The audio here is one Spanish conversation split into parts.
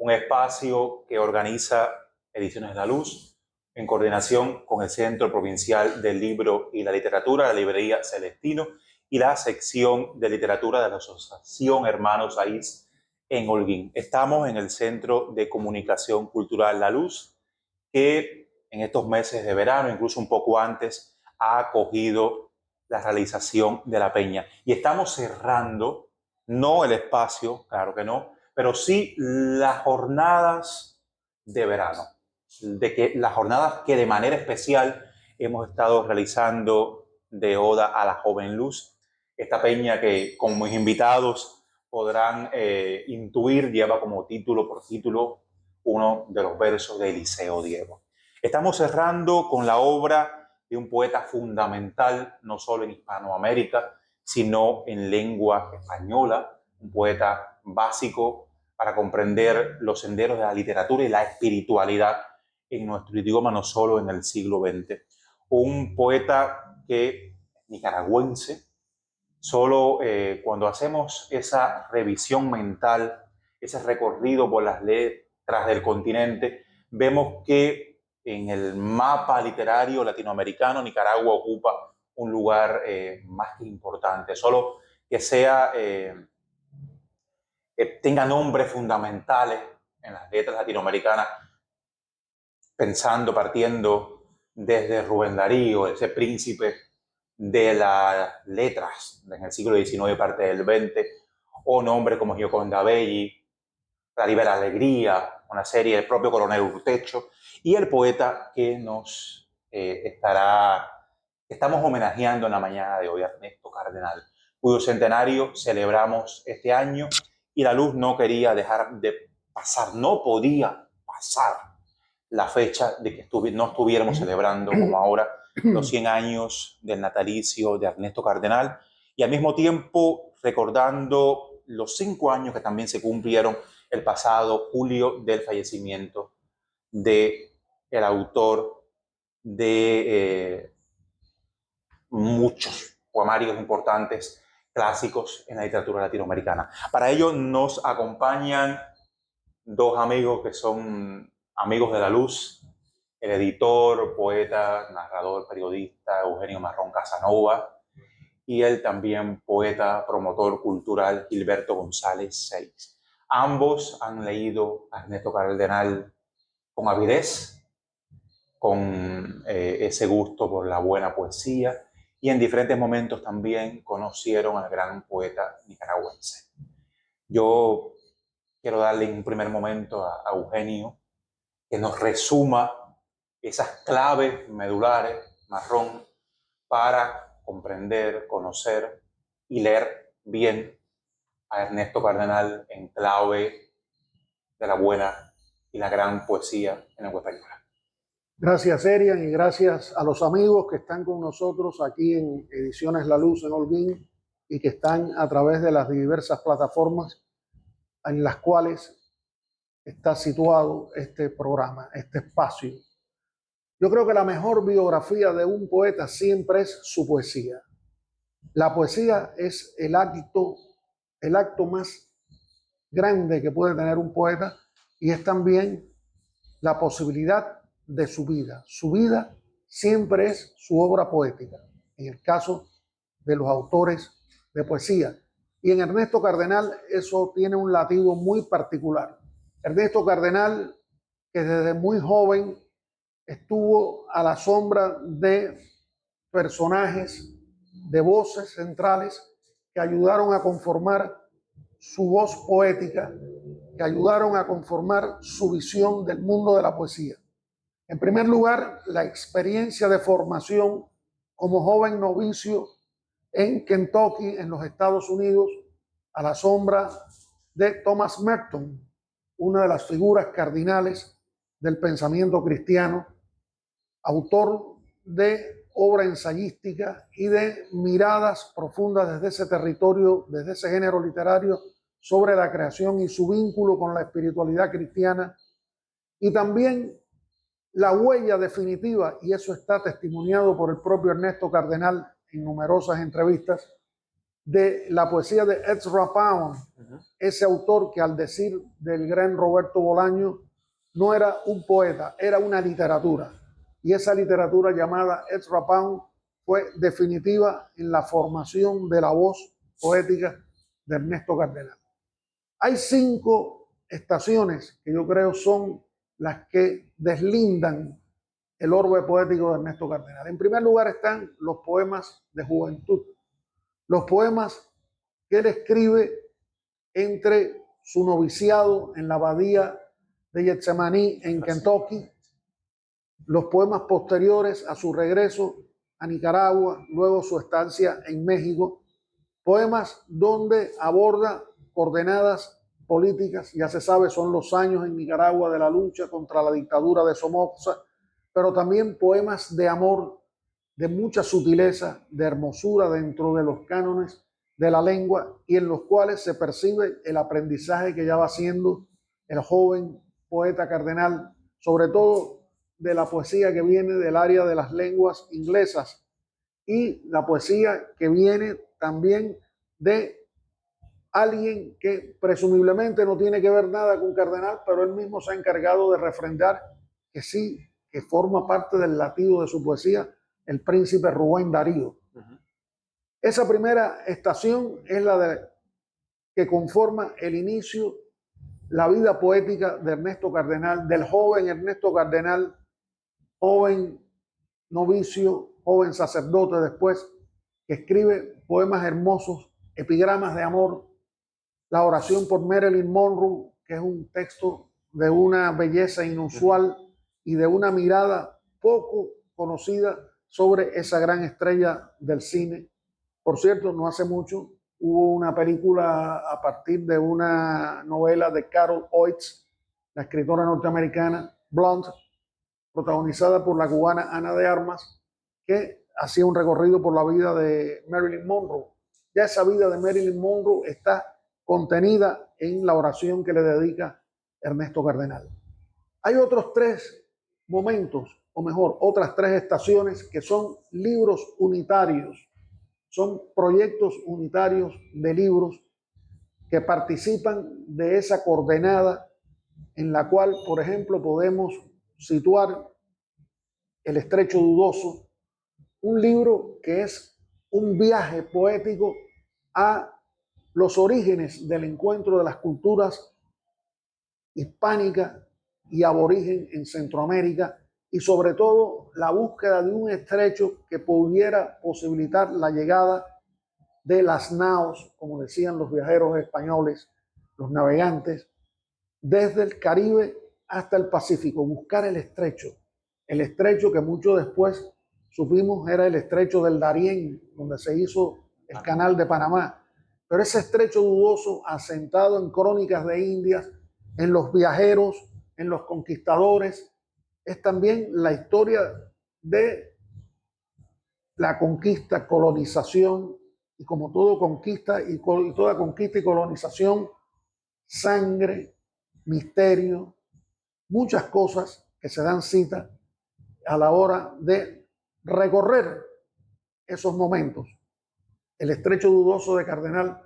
un espacio que organiza Ediciones La Luz en coordinación con el Centro Provincial del Libro y la Literatura, la Librería Celestino y la sección de literatura de la Asociación Hermanos Aiz en Holguín. Estamos en el Centro de Comunicación Cultural La Luz, que en estos meses de verano, incluso un poco antes, ha acogido la realización de la peña. Y estamos cerrando, no el espacio, claro que no, pero sí las jornadas de verano, las jornadas que de manera especial hemos estado realizando de Oda a la Joven Luz. Esta peña que con mis invitados podrán intuir, lleva como título por título uno de los versos de Eliseo Diego. Estamos cerrando con la obra de un poeta fundamental, no solo en Hispanoamérica, sino en lengua española, un poeta básico para comprender los senderos de la literatura y la espiritualidad en nuestro idioma, no solo en el siglo XX. Un poeta que nicaragüense, solo cuando hacemos esa revisión mental, ese recorrido por las letras del continente, vemos que en el mapa literario latinoamericano Nicaragua ocupa un lugar más que importante. Solo que sea, tenga nombres fundamentales en las letras latinoamericanas, partiendo desde Rubén Darío, ese príncipe de las letras en el siglo XIX y parte del XX, o nombres como Gioconda Belli, La Libera Alegría, una serie del propio Coronel Urtecho, y el poeta que nos estamos homenajeando en la mañana de hoy, Ernesto Cardenal, cuyo centenario celebramos este año, y La Luz no quería dejar de pasar, no podía pasar la fecha de que no estuviéramos celebrando como ahora los 100 años del natalicio de Ernesto Cardenal, y al mismo tiempo recordando los 5 años que también se cumplieron el pasado julio del fallecimiento de el autor de muchos poemarios importantes, clásicos en la literatura latinoamericana. Para ello nos acompañan dos amigos que son amigos de La Luz, el editor, poeta, narrador, periodista Eugenio Marrón Casanova, y el también poeta, promotor cultural Gilberto González Seix. Ambos han leído a Ernesto Cardenal con avidez, con ese gusto por la buena poesía, y en diferentes momentos también conocieron al gran poeta nicaragüense. Yo quiero darle en un primer momento a Eugenio que nos resuma esas claves medulares, Marrón, para comprender, conocer y leer bien a Ernesto Cardenal en clave de la buena y la gran poesía en lengua española. Gracias, Erian, y gracias a los amigos que están con nosotros aquí en Ediciones La Luz en Holguín y que están a través de las diversas plataformas en las cuales está situado este programa, este espacio. Yo creo que la mejor biografía de un poeta siempre es su poesía. La poesía es el acto más grande que puede tener un poeta, y es también la posibilidad de su vida. Su vida siempre es su obra poética, en el caso de los autores de poesía. Y en Ernesto Cardenal eso tiene un latido muy particular. Ernesto Cardenal, que desde muy joven estuvo a la sombra de personajes, de voces centrales que ayudaron a conformar su voz poética, que ayudaron a conformar su visión del mundo de la poesía. En primer lugar, la experiencia de formación como joven novicio en Kentucky, en los Estados Unidos, a la sombra de Thomas Merton, una de las figuras cardinales del pensamiento cristiano, autor de obra ensayística y de miradas profundas desde ese territorio, desde ese género literario, sobre la creación y su vínculo con la espiritualidad cristiana, y también la huella definitiva, y eso está testimoniado por el propio Ernesto Cardenal en numerosas entrevistas, de la poesía de Ezra Pound, ese autor que, al decir del gran Roberto Bolaño, no era un poeta, era una literatura. Y esa literatura llamada Ezra Pound fue definitiva en la formación de la voz poética de Ernesto Cardenal. Hay 5 estaciones que yo creo son las que deslindan el orbe poético de Ernesto Cardenal. En primer lugar están los poemas de juventud, los poemas que él escribe entre su noviciado en la abadía de Getsemaní en Kentucky, los poemas posteriores a su regreso a Nicaragua, luego su estancia en México, poemas donde aborda coordenadas políticas, ya se sabe, son los años en Nicaragua de la lucha contra la dictadura de Somoza, pero también poemas de amor, de mucha sutileza, de hermosura dentro de los cánones de la lengua, y en los cuales se percibe el aprendizaje que ya va haciendo el joven poeta Cardenal, sobre todo de la poesía que viene del área de las lenguas inglesas y la poesía que viene también de alguien que presumiblemente no tiene que ver nada con Cardenal, pero él mismo se ha encargado de refrendar que sí, que forma parte del latido de su poesía, el príncipe Rubén Darío. Esa primera estación es la que conforma el inicio, la vida poética de Ernesto Cardenal, del joven Ernesto Cardenal, joven novicio, joven sacerdote después, que escribe poemas hermosos, epigramas de amor, la oración por Marilyn Monroe, que es un texto de una belleza inusual y de una mirada poco conocida sobre esa gran estrella del cine. Por cierto, no hace mucho hubo una película a partir de una novela de Carol Oates, la escritora norteamericana, Blonde, protagonizada por la cubana Ana de Armas, que hacía un recorrido por la vida de Marilyn Monroe. Ya esa vida de Marilyn Monroe está contenida en la oración que le dedica Ernesto Cardenal. Hay otros 3 momentos, o mejor, otras 3 estaciones que son libros unitarios, son proyectos unitarios de libros que participan de esa coordenada en la cual, por ejemplo, podemos situar El Estrecho Dudoso, un libro que es un viaje poético a los orígenes del encuentro de las culturas hispánica y aborigen en Centroamérica, y sobre todo la búsqueda de un estrecho que pudiera posibilitar la llegada de las naos, como decían los viajeros españoles, los navegantes, desde el Caribe hasta el Pacífico, buscar el estrecho que mucho después supimos era el estrecho del Darién, donde se hizo el canal de Panamá. Pero ese estrecho dudoso, asentado en crónicas de Indias, en los viajeros, en los conquistadores, es también la historia de la conquista, colonización, y como todo conquista y toda conquista y colonización, sangre, misterio, muchas cosas que se dan cita a la hora de recorrer esos momentos. El estrecho dudoso de Cardenal,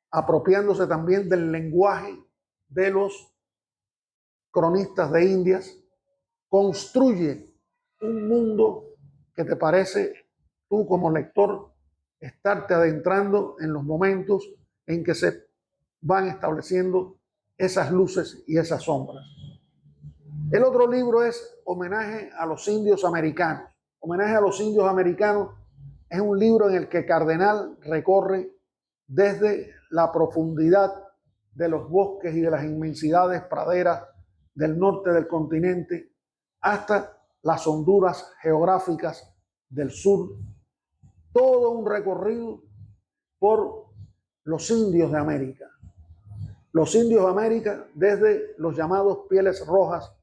apropiándose también del lenguaje de los cronistas de Indias, construye un mundo que te parece, tú como lector, estarte adentrando en los momentos en que se van estableciendo esas luces y esas sombras. El otro libro es Homenaje a los Indios Americanos. Homenaje a los Indios Americanos es un libro en el que Cardenal recorre desde la profundidad de los bosques y de las inmensidades praderas del norte del continente hasta las honduras geográficas del sur. Todo un recorrido por los indios de América. Los indios de América, desde los llamados pieles rojas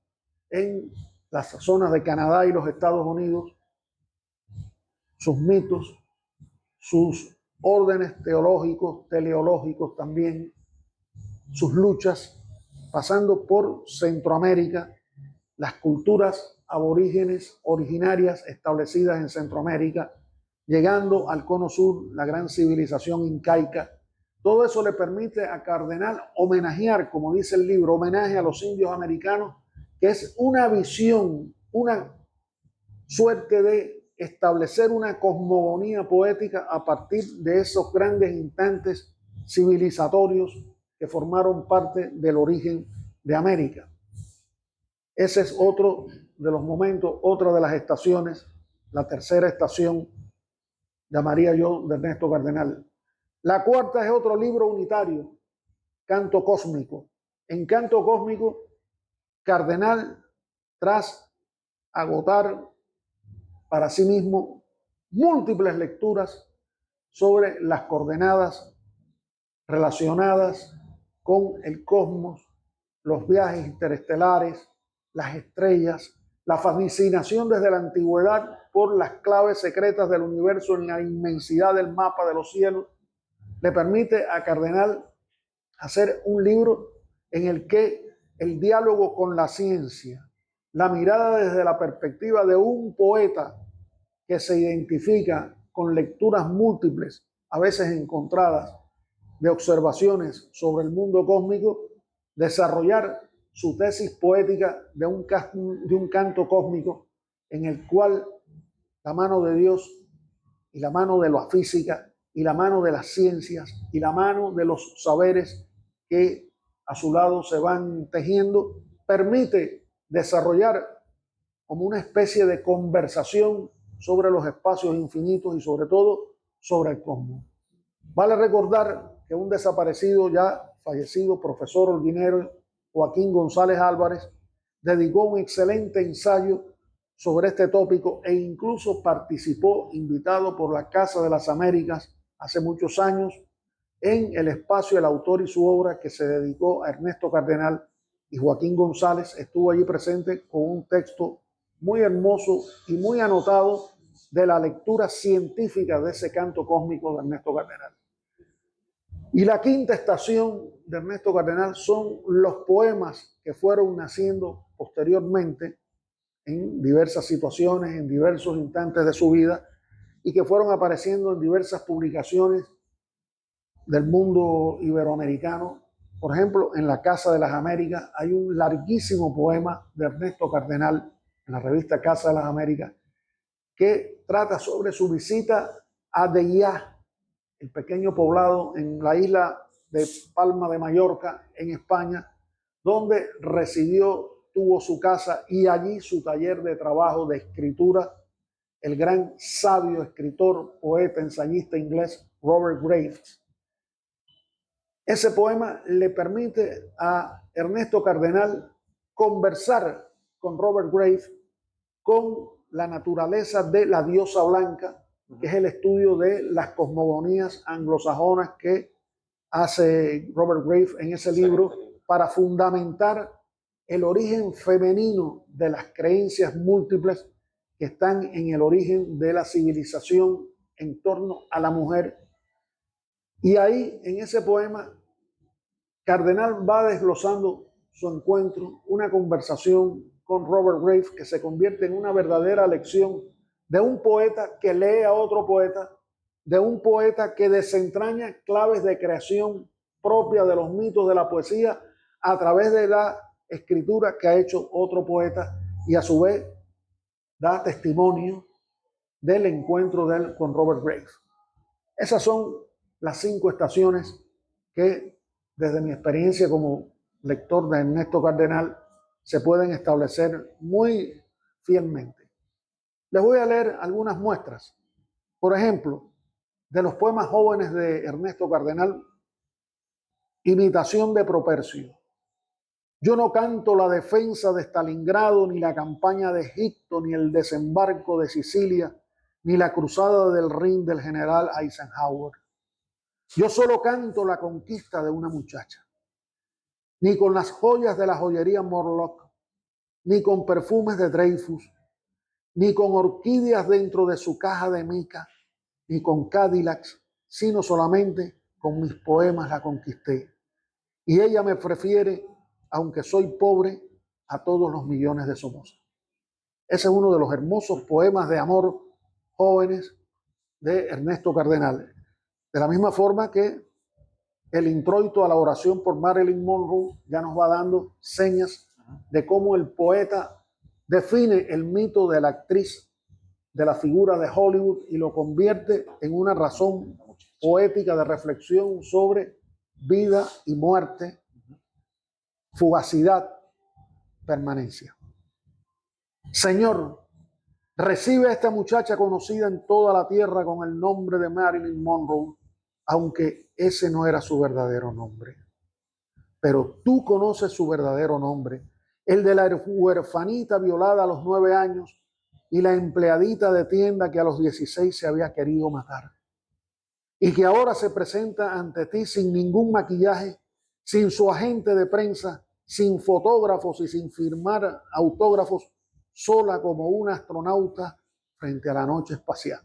en las zonas de Canadá y los Estados Unidos, sus mitos, sus órdenes teológicos, teleológicos también, sus luchas, pasando por Centroamérica, las culturas aborígenes originarias establecidas en Centroamérica, llegando al cono sur, la gran civilización incaica. Todo eso le permite a Cardenal homenajear, como dice el libro, homenaje a los indios americanos, que es una visión, una suerte de establecer una cosmogonía poética a partir de esos grandes instantes civilizatorios que formaron parte del origen de América. Ese es otro de los momentos, otra de las estaciones, la tercera estación, llamaría yo, de Ernesto Cardenal. La cuarta es otro libro unitario, Canto Cósmico. En Canto Cósmico, Cardenal, tras agotar para sí mismo múltiples lecturas sobre las coordenadas relacionadas con el cosmos, los viajes interestelares, las estrellas, la fascinación desde la antigüedad por las claves secretas del universo en la inmensidad del mapa de los cielos, le permite a Cardenal hacer un libro en el que el diálogo con la ciencia, la mirada desde la perspectiva de un poeta que se identifica con lecturas múltiples, a veces encontradas, de observaciones sobre el mundo cósmico, desarrollar su tesis poética de un canto cósmico en el cual la mano de Dios y la mano de la física y la mano de las ciencias y la mano de los saberes que a su lado se van tejiendo, permite desarrollar como una especie de conversación sobre los espacios infinitos y sobre todo sobre el cosmos. Vale recordar que un desaparecido ya fallecido profesor holguinero, Joaquín González Álvarez, dedicó un excelente ensayo sobre este tópico e incluso participó, invitado por la Casa de las Américas hace muchos años, en el espacio El autor y su obra, que se dedicó a Ernesto Cardenal, y Joaquín González estuvo allí presente con un texto muy hermoso y muy anotado de la lectura científica de ese canto cósmico de Ernesto Cardenal. Y la quinta estación de Ernesto Cardenal son los poemas que fueron naciendo posteriormente en diversas situaciones, en diversos instantes de su vida, y que fueron apareciendo en diversas publicaciones del mundo iberoamericano. Por ejemplo, en la Casa de las Américas hay un larguísimo poema de Ernesto Cardenal, en la revista Casa de las Américas, que trata sobre su visita a Deià, el pequeño poblado en la isla de Palma de Mallorca, en España, donde residió, tuvo su casa y allí su taller de trabajo de escritura, el gran sabio escritor, poeta, ensayista inglés Robert Graves. Ese poema le permite a Ernesto Cardenal conversar con Robert Graves con la naturaleza de la diosa blanca, que es el estudio de las cosmogonías anglosajonas que hace Robert Graves en ese libro para fundamentar el origen femenino de las creencias múltiples que están en el origen de la civilización en torno a la mujer. Y ahí, en ese poema, Cardenal va desglosando su encuentro, una conversación con Robert Graves que se convierte en una verdadera lección de un poeta que lee a otro poeta, de un poeta que desentraña claves de creación propia de los mitos de la poesía a través de la escritura que ha hecho otro poeta, y a su vez da testimonio del encuentro de él con Robert Graves. Esas son las 5 estaciones que, desde mi experiencia como lector de Ernesto Cardenal, se pueden establecer muy fielmente. Les voy a leer algunas muestras. Por ejemplo, de los poemas jóvenes de Ernesto Cardenal, Imitación de Propercio. Yo no canto la defensa de Stalingrado, ni la campaña de Egipto, ni el desembarco de Sicilia, ni la cruzada del Rin del general Eisenhower. Yo solo canto la conquista de una muchacha, ni con las joyas de la joyería Morlock, ni con perfumes de Dreyfus, ni con orquídeas dentro de su caja de mica, ni con Cadillacs, sino solamente con mis poemas la conquisté. Y ella me prefiere, aunque soy pobre, a todos los millones de Somoza. Ese es uno de los hermosos poemas de amor jóvenes de Ernesto Cardenal. De la misma forma que el introito a la oración por Marilyn Monroe ya nos va dando señas de cómo el poeta define el mito de la actriz, de la figura de Hollywood, y lo convierte en una razón poética de reflexión sobre vida y muerte, fugacidad, permanencia. Señor, recibe a esta muchacha conocida en toda la tierra con el nombre de Marilyn Monroe, aunque ese no era su verdadero nombre. Pero tú conoces su verdadero nombre, el de la huerfanita violada a los 9 años y la empleadita de tienda que a los 16 se había querido matar. Y que ahora se presenta ante ti sin ningún maquillaje, sin su agente de prensa, sin fotógrafos y sin firmar autógrafos, sola como una astronauta frente a la noche espacial.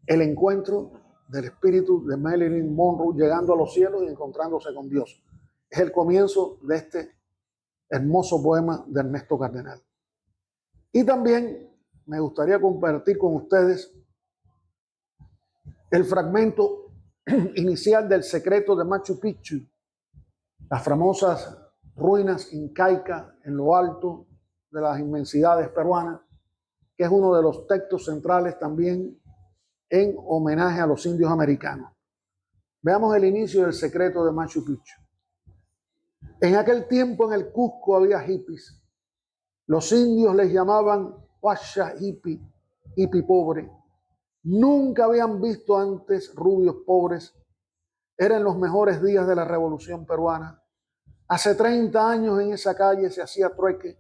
El encuentro del espíritu de Marilyn Monroe llegando a los cielos y encontrándose con Dios. Es el comienzo de este hermoso poema de Ernesto Cardenal. Y también me gustaría compartir con ustedes el fragmento inicial del secreto de Machu Picchu, las famosas ruinas incaicas en lo alto de las inmensidades peruanas, que es uno de los textos centrales también en homenaje a los indios americanos. Veamos el inicio del secreto de Machu Picchu. En aquel tiempo en el Cusco había hippies. Los indios les llamaban Huasha hippie, hippie pobre. Nunca habían visto antes rubios pobres. Eran los mejores días de la Revolución Peruana. Hace 30 años en esa calle se hacía trueque.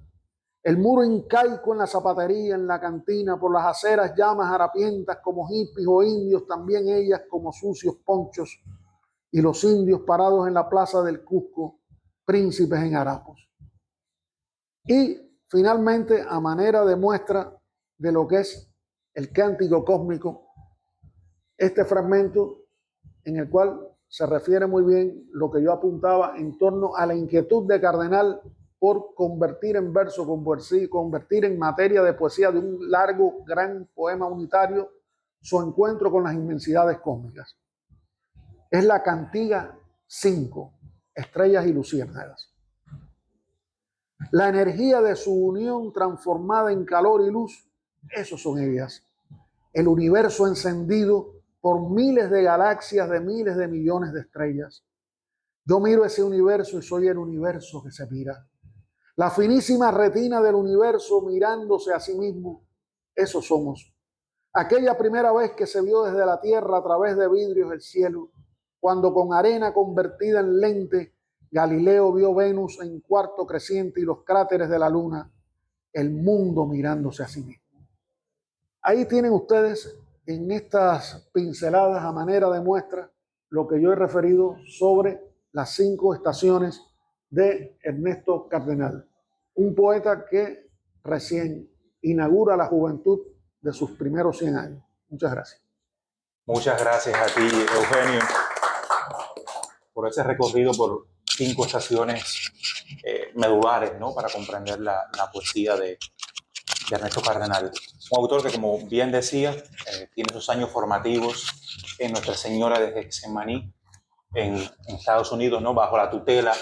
El muro incaico en la zapatería, en la cantina, por las aceras llamas harapientas como hippies o indios, también ellas como sucios ponchos, y los indios parados en la plaza del Cusco, príncipes en harapos. Y finalmente, a manera de muestra de lo que es el cántico cósmico, este fragmento en el cual se refiere muy bien lo que yo apuntaba en torno a la inquietud de Cardenal por convertir en verso, convertir en materia de poesía de un largo, gran poema unitario su encuentro con las inmensidades cósmicas. Es la cantiga 5, Estrellas y Luciérnagas. La energía de su unión transformada en calor y luz, esos son ellas. El universo encendido por miles de galaxias de miles de millones de estrellas. Yo miro ese universo y soy el universo que se mira. La finísima retina del universo mirándose a sí mismo, eso somos. Aquella primera vez que se vio desde la tierra a través de vidrios el cielo, cuando con arena convertida en lente, Galileo vio Venus en cuarto creciente y los cráteres de la luna, el mundo mirándose a sí mismo. Ahí tienen ustedes en estas pinceladas a manera de muestra lo que yo he referido sobre las 5 estaciones de Ernesto Cardenal, un poeta que recién inaugura la juventud de sus primeros 100 años. Muchas gracias. Muchas gracias a ti, Eugenio, por ese recorrido por 5 estaciones medulares, ¿no?, para comprender la poesía de Ernesto Cardenal. Un autor que, como bien decía, tiene sus años formativos en Nuestra Señora de Getsemaní, en Estados Unidos, ¿no?, bajo la tutela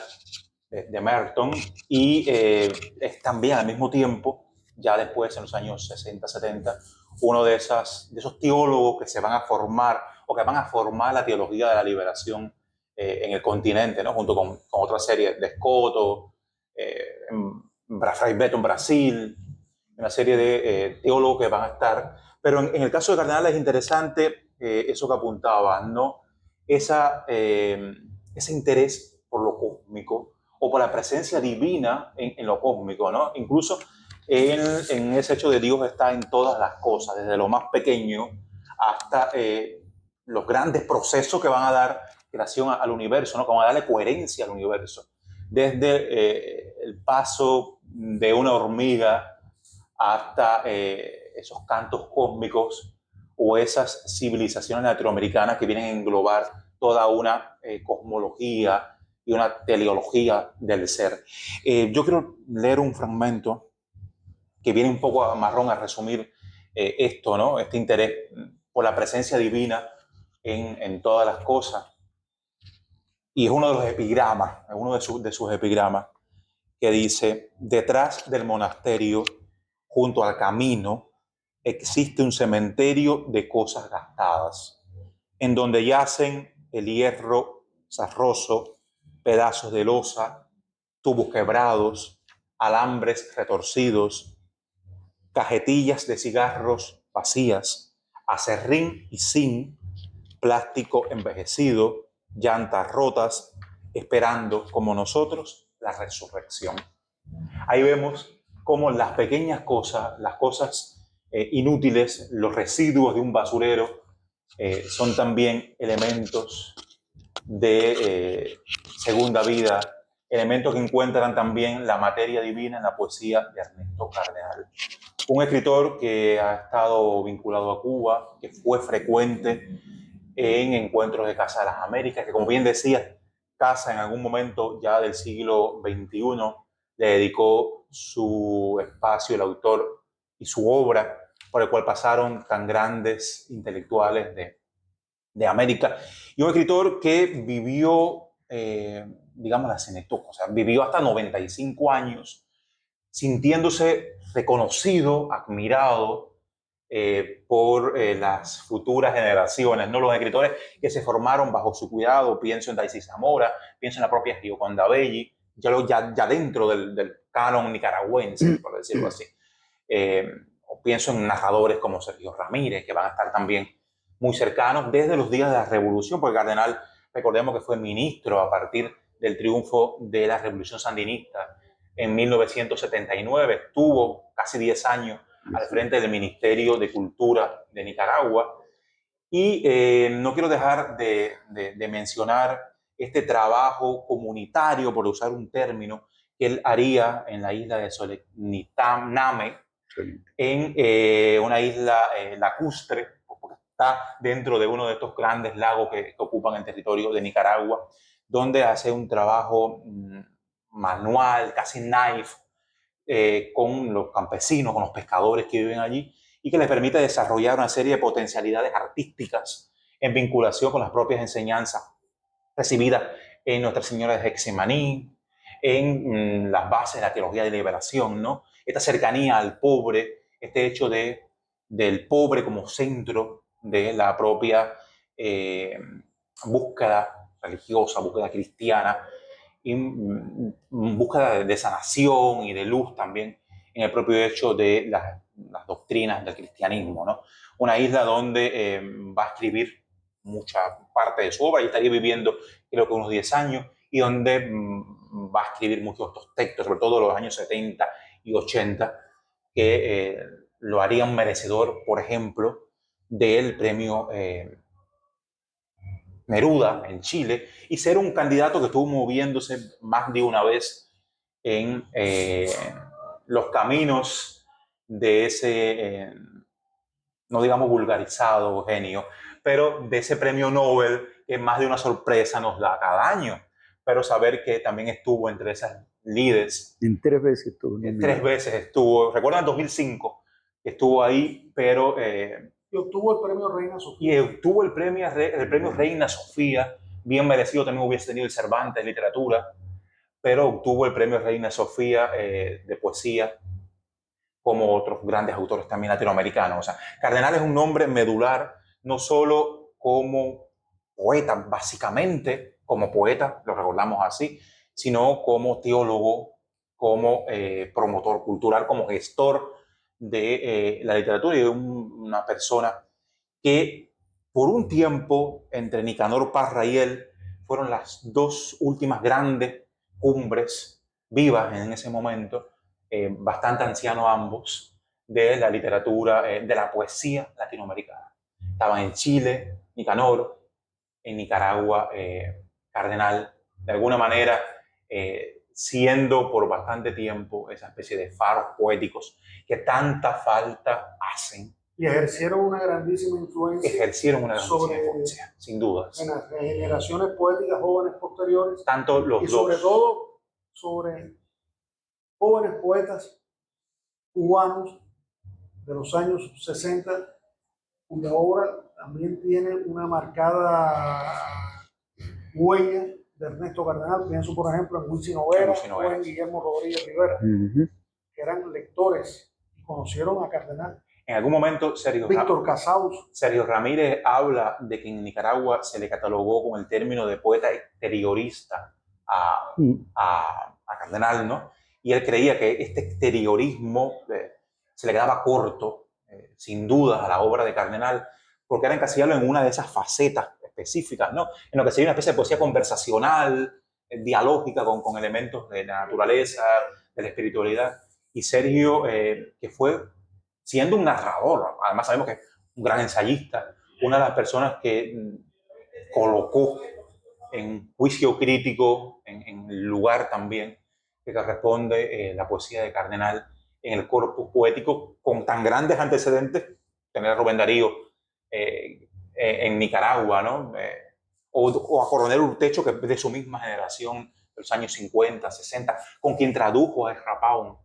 de Merton, y es también al mismo tiempo, ya después en los años 60, 70, uno de esos teólogos que se van a formar o que van a formar la teología de la liberación en el continente, ¿no?, junto con otra serie de Escoto, Fray Beto en Brasil, una serie de teólogos que van a estar. Pero en el caso de Cardenal es interesante eso que apuntaba, ¿no?, ese interés por lo cósmico o por la presencia divina en lo cósmico, ¿no? Incluso en ese hecho de Dios está en todas las cosas, desde lo más pequeño hasta los grandes procesos que van a dar creación al universo, ¿no?, que van a darle coherencia al universo. Desde el paso de una hormiga hasta esos cantos cósmicos o esas civilizaciones latinoamericanas que vienen a englobar toda una cosmología y una teleología del ser. Yo quiero leer un fragmento que viene un poco a marrón a resumir esto, ¿no?, este interés por la presencia divina en todas las cosas. Y es uno de los epigramas, uno de sus epigramas, que dice: detrás del monasterio, junto al camino, existe un cementerio de cosas gastadas, en donde yacen el hierro zarroso, pedazos de losa, tubos quebrados, alambres retorcidos, cajetillas de cigarros vacías, acerrín y zinc, plástico envejecido, llantas rotas, esperando, como nosotros, la resurrección. Ahí vemos cómo las pequeñas cosas, las cosas inútiles, los residuos de un basurero, son también elementos de segunda vida, elementos que encuentran también la materia divina en la poesía de Ernesto Cardenal. Un escritor que ha estado vinculado a Cuba, que fue frecuente en encuentros de Casa de las Américas, que, como bien decía, Casa en algún momento ya del siglo XXI le dedicó su espacio, el autor, y su obra, por el cual pasaron tan grandes intelectuales de América. Y un escritor que vivió, digamos, la senectud, o sea, vivió hasta 95 años, sintiéndose reconocido, admirado por las futuras generaciones, ¿no? Los escritores que se formaron bajo su cuidado. Pienso en Daisy Zamora, pienso en la propia Gioconda Belli, ya dentro del canon nicaragüense, por decirlo así. O pienso en narradores como Sergio Ramírez, que van a estar también muy cercanos desde los días de la Revolución, porque Cardenal, recordemos que fue ministro a partir del triunfo de la Revolución Sandinista en 1979, estuvo casi 10 años al frente del Ministerio de Cultura de Nicaragua. Y no quiero dejar de mencionar este trabajo comunitario, por usar un término, que él haría en la isla de Soledad-Name, en una isla lacustre, porque está dentro de uno de estos grandes lagos que ocupan el territorio de Nicaragua, donde hace un trabajo manual, casi naif, con los campesinos, con los pescadores que viven allí, y que les permite desarrollar una serie de potencialidades artísticas en vinculación con las propias enseñanzas recibidas en Nuestra Señora de Getsemaní, en las bases de la teología de liberación, ¿no? Esta cercanía al pobre, este hecho del pobre como centro de la propia búsqueda religiosa, búsqueda cristiana, y búsqueda de sanación y de luz también en el propio hecho de las doctrinas del cristianismo, ¿no? Una isla donde va a escribir mucha parte de su obra y estaría viviendo creo que unos 10 años, y donde va a escribir muchos de estos textos, sobre todo los años 70 y 80, que lo harían merecedor, por ejemplo, del premio Neruda en Chile, y ser un candidato que estuvo moviéndose más de una vez en los caminos de ese, no digamos vulgarizado genio, pero de ese premio Nobel que más de una sorpresa nos da cada año. Pero saber que también estuvo entre esas líderes. En 3 veces estuvo. 3 veces estuvo. Recuerdan en 2005 que estuvo ahí, pero... y obtuvo el premio Reina Sofía. Y obtuvo el premio Reina Sofía, bien merecido. También hubiese tenido el Cervantes de literatura, pero obtuvo el premio Reina Sofía de poesía, como otros grandes autores también latinoamericanos. O sea, Cardenal es un nombre medular, no solo como poeta, básicamente como poeta, lo recordamos así, sino como teólogo, como promotor cultural, como gestor de la literatura, y de una persona que por un tiempo entre Nicanor Parra y él fueron las dos últimas grandes cumbres vivas en ese momento, bastante ancianos ambos, de la literatura, de la poesía latinoamericana. Estaban en Chile, Nicanor, en Nicaragua, Cardenal, de alguna manera siendo por bastante tiempo esa especie de faros poéticos que tanta falta hacen. Y ejercieron una grandísima influencia. Influencia, sin dudas. En las generaciones poéticas jóvenes posteriores. Tanto los y dos. sobre todo sobre jóvenes poetas cubanos de los años 60, cuya obra también tiene una marcada huella de Ernesto Cardenal. Pienso, por ejemplo, en Wilson Overa o en Guillermo Rodríguez Rivera, que eran lectores y conocieron a Cardenal. En algún momento, Víctor Casaus. Sergio Ramírez habla de que en Nicaragua se le catalogó con el término de poeta exteriorista a Cardenal, ¿no? Y él creía que este exteriorismo se le quedaba corto, sin duda, a la obra de Cardenal, porque era encasillarlo en una de esas facetas específicas, ¿no? En lo que sería una especie de poesía conversacional, dialógica, con elementos de la naturaleza, de la espiritualidad. Y Sergio, que fue siendo un narrador, además sabemos que es un gran ensayista, una de las personas que colocó en juicio crítico, en el lugar también que corresponde la poesía de Cardenal en el corpus poético, con tan grandes antecedentes, tener a Rubén Darío en Nicaragua, ¿no? O a Coronel Urtecho, que es de su misma generación, de los años 50, 60, con quien tradujo a Ezra Pound.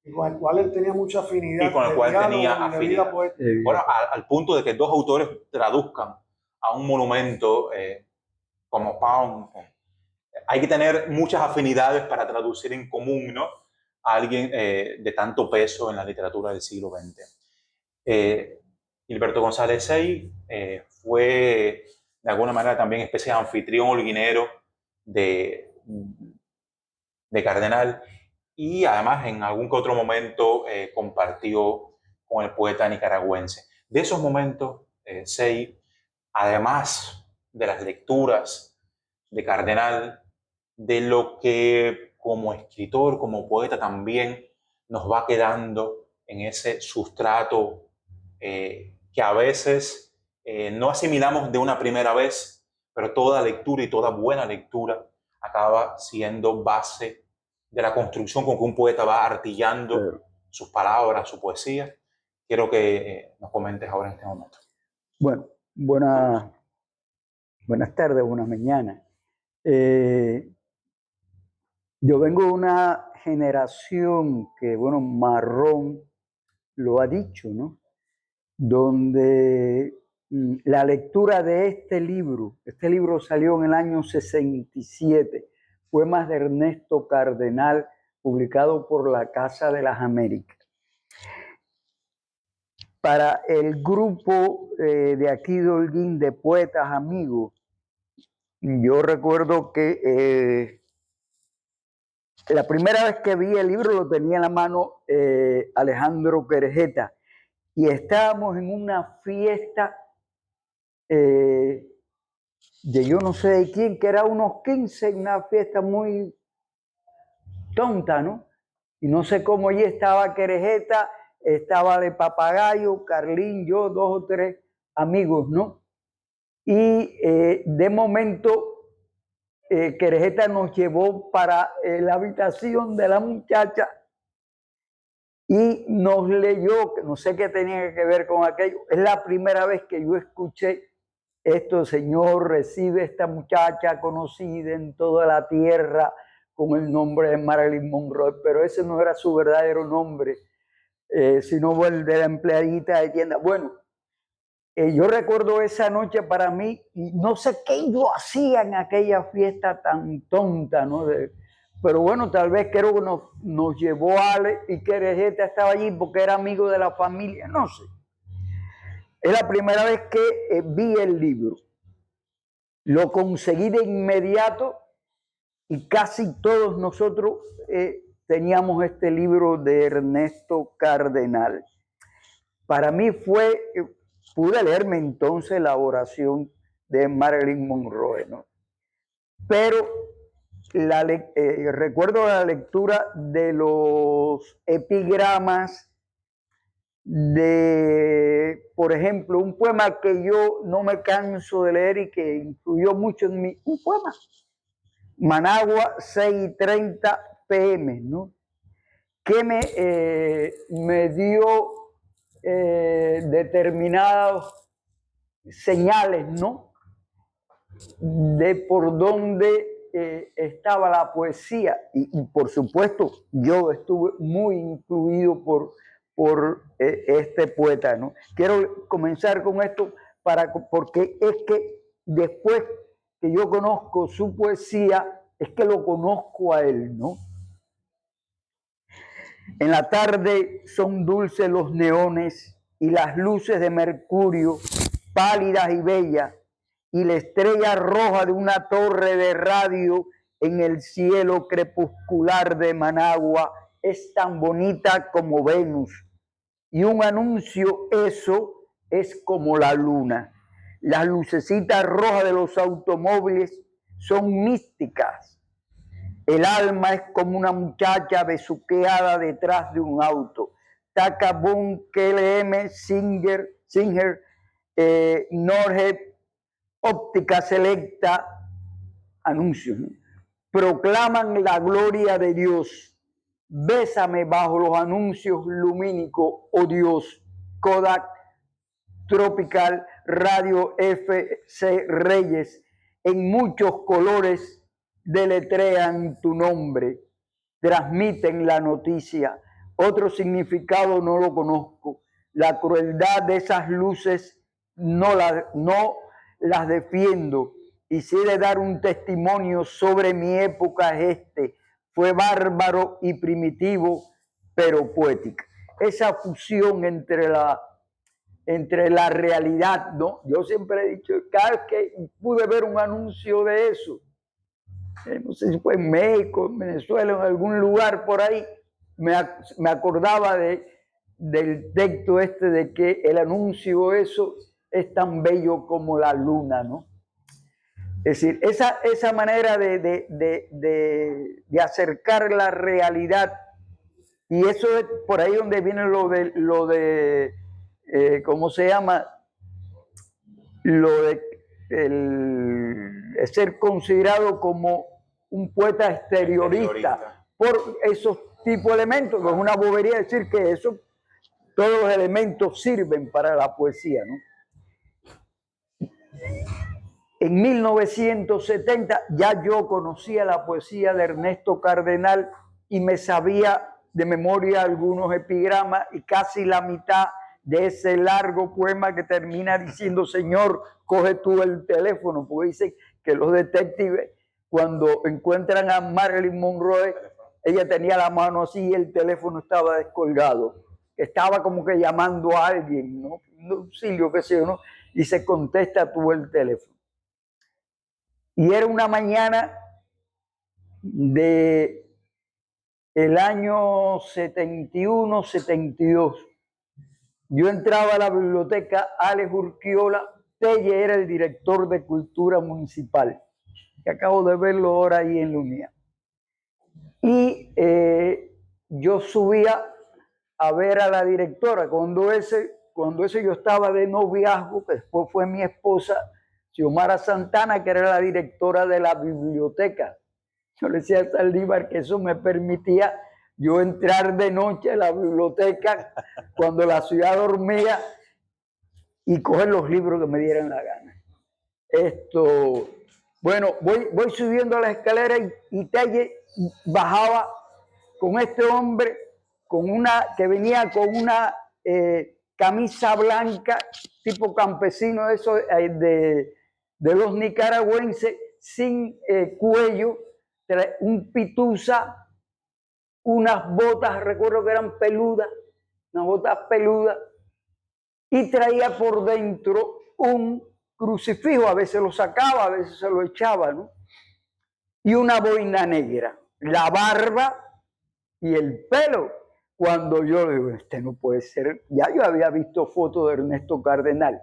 Y con el cual él tenía mucha afinidad. Y con el cual tenía afinidad. Bueno, al punto de que dos autores traduzcan a un monumento como Pound. Hay que tener muchas afinidades para traducir en común, ¿no?, a alguien de tanto peso en la literatura del siglo XX. Gilberto González Sey fue, de alguna manera, también especie de anfitrión holguinero de Cardenal, y además en algún que otro momento compartió con el poeta nicaragüense. De esos momentos, Sey, además de las lecturas de Cardenal, de lo que como escritor, como poeta también nos va quedando en ese sustrato que a veces no asimilamos de una primera vez, pero toda lectura y toda buena lectura acaba siendo base de la construcción con que un poeta va artillando sus palabras, su poesía. Quiero que nos comentes ahora en este momento. Bueno, buenas tardes, buenas mañanas. Yo vengo de una generación que, bueno, Marrón lo ha dicho, ¿no? Donde la lectura de este libro salió en el año 67, fue más de Ernesto Cardenal, publicado por la Casa de las Américas. Para el grupo de aquí de Holguín, de poetas amigos, yo recuerdo que la primera vez que vi el libro lo tenía en la mano Alejandro Querejeta, y estábamos en una fiesta de yo no sé de quién, que era unos 15, una fiesta muy tonta, ¿no? Y no sé cómo allí estaba Querejeta, estaba de Papagayo, Carlín, yo, 2 o 3 amigos, ¿no? Y de momento Querejeta nos llevó para la habitación de la muchacha y nos leyó, no sé qué tenía que ver con aquello. Es la primera vez que yo escuché esto: Señor, recibe esta muchacha conocida en toda la tierra con el nombre de Marilyn Monroe, pero ese no era su verdadero nombre, sino el de la empleadita de tienda. Bueno, yo recuerdo esa noche para mí, y no sé qué yo hacía en aquella fiesta tan tonta, ¿no? Pero bueno, tal vez creo que nos llevó Ale, y Querejeta estaba allí porque era amigo de la familia, no sé. Es la primera vez que vi el libro. Lo conseguí de inmediato y casi todos nosotros teníamos este libro de Ernesto Cardenal. Para mí pude leerme entonces la oración de Marilyn Monroe, ¿no? Pero recuerdo la lectura de los epigramas de, por ejemplo, un poema que yo no me canso de leer y que influyó mucho en mí, un poema, Managua, 6:30 p.m., ¿no? Que me dio determinadas señales, ¿no?, de por dónde estaba la poesía, y por supuesto yo estuve muy influido por este poeta, ¿no? Quiero comenzar con esto porque es que después que yo conozco su poesía, es que lo conozco a él, ¿no? En la tarde son dulces los neones y las luces de mercurio, pálidas y bellas, y la estrella roja de una torre de radio en el cielo crepuscular de Managua es tan bonita como Venus. Y un anuncio, eso es como la luna. Las lucecitas rojas de los automóviles son místicas. El alma es como una muchacha besuqueada detrás de un auto. Taka Boom, KLM, Singer, Norhead, Óptica Selecta, anuncios, ¿no? Proclaman la gloria de Dios. Bésame bajo los anuncios lumínicos, oh Dios. Kodak, Tropical, Radio FC Reyes, en muchos colores deletrean tu nombre, transmiten la noticia. Otro significado no lo conozco. La crueldad de esas luces no las defiendo. Y si he de dar un testimonio sobre mi época es este. Fue bárbaro y primitivo, pero poética. Esa fusión entre la realidad, ¿no? Yo siempre he dicho, cada vez que pude ver un anuncio de eso, no sé si fue en México, en Venezuela, en algún lugar por ahí, me acordaba del texto este de que el anuncio eso es tan bello como la luna, ¿no? Es decir, esa manera de acercar la realidad, y eso es por ahí donde viene lo de ¿cómo se llama? Lo de ser considerado como un poeta exteriorista por esos tipos de elementos. Es una bobería decir que todos los elementos sirven para la poesía, ¿no? En 1970 ya yo conocía la poesía de Ernesto Cardenal y me sabía de memoria algunos epigramas y casi la mitad de ese largo poema que termina diciendo, Señor, coge tú el teléfono, porque dicen que los detectives cuando encuentran a Marilyn Monroe, ella tenía la mano así y el teléfono estaba descolgado. Estaba como que llamando a alguien, ¿no? Un auxilio, qué sé yo, ¿no? Y se contesta tú el teléfono. Y era una mañana de el año 71, 72. Yo entraba a la biblioteca, Alex Urquiola Telle era el director de Cultura Municipal, que acabo de verlo ahora ahí en Lumia. Y yo subía a ver a la directora. Cuando ese yo estaba de noviazgo, que después fue mi esposa, Xiomara Santana, que era la directora de la biblioteca. Yo le decía a Saldívar que eso me permitía yo entrar de noche a la biblioteca cuando la ciudad dormía y coger los libros que me dieran la gana. Bueno, voy subiendo la escalera y Telle bajaba con este hombre que venía con una camisa blanca, tipo campesino, eso de los nicaragüenses, sin cuello, un pitusa, unas botas, recuerdo que eran peludas, unas botas peludas, y traía por dentro un crucifijo, a veces lo sacaba, a veces se lo echaba, ¿no? Y una boina negra, la barba y el pelo. Cuando yo digo, este no puede ser, ya yo había visto fotos de Ernesto Cardenal.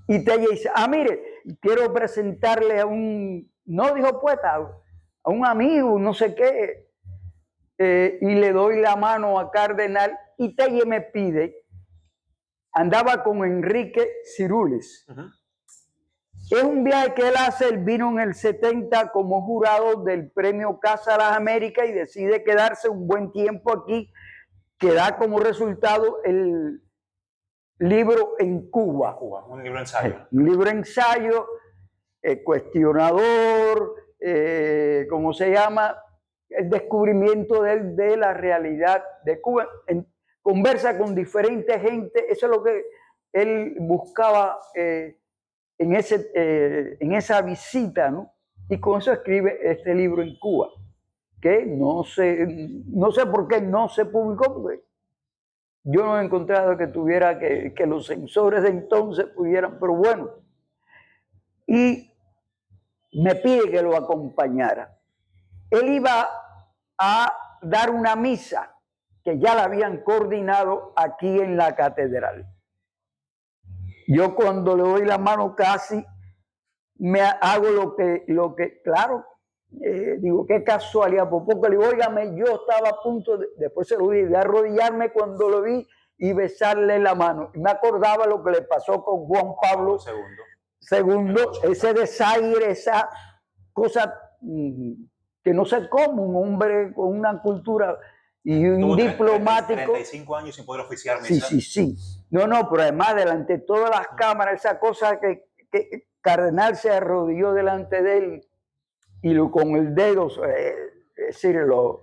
Y Telle dice, mire, quiero presentarle a no dijo poeta, a un amigo, no sé qué, y le doy la mano a Cardenal y Telle me pide, andaba con Enrique Cirules. Es un viaje que él hace, él vino en el 70 como jurado del premio Casa de las Américas y decide quedarse un buen tiempo aquí, que da como resultado el libro En Cuba. Un libro ensayo. Un libro ensayo, cuestionador, ¿cómo se llama? El descubrimiento de la realidad de Cuba, conversa con diferente gente. Eso es lo que él buscaba en esa visita, ¿no? Y con eso escribe este libro en Cuba, que no sé por qué no se publicó, porque yo no he encontrado que tuviera que los censores de entonces pudieran, pero bueno. Y me pide que lo acompañara. Él iba a dar una misa que ya la habían coordinado aquí en la catedral. Yo cuando le doy la mano casi me hago lo que claro, digo, qué casualidad, por poco le digo, óigame, yo estaba a punto, después se lo dije, de arrodillarme cuando lo vi y besarle la mano. Y me acordaba lo que le pasó con Juan Pablo II, ese desaire, esa cosa que no sé cómo, un hombre con una cultura y un diplomático. 35 años sin poder oficiar misa. Sí. No, pero además delante de todas las cámaras, esa cosa que Cardenal se arrodilló delante de él y con el dedo, es decir, lo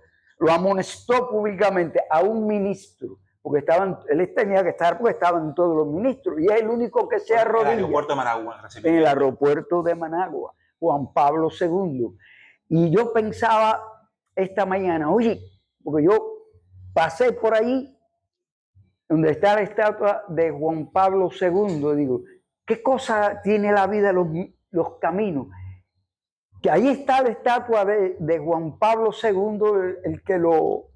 amonestó públicamente a un ministro, porque él tenía que estar porque estaban todos los ministros, y es el único que se arrodilla. En el aeropuerto de Managua. En el aeropuerto de Managua, Juan Pablo II. Y yo pensaba esta mañana, oye, porque yo pasé por ahí, donde está la estatua de Juan Pablo II, digo, ¿qué cosa tiene la vida, los caminos? Que ahí está la estatua de Juan Pablo II, el que lo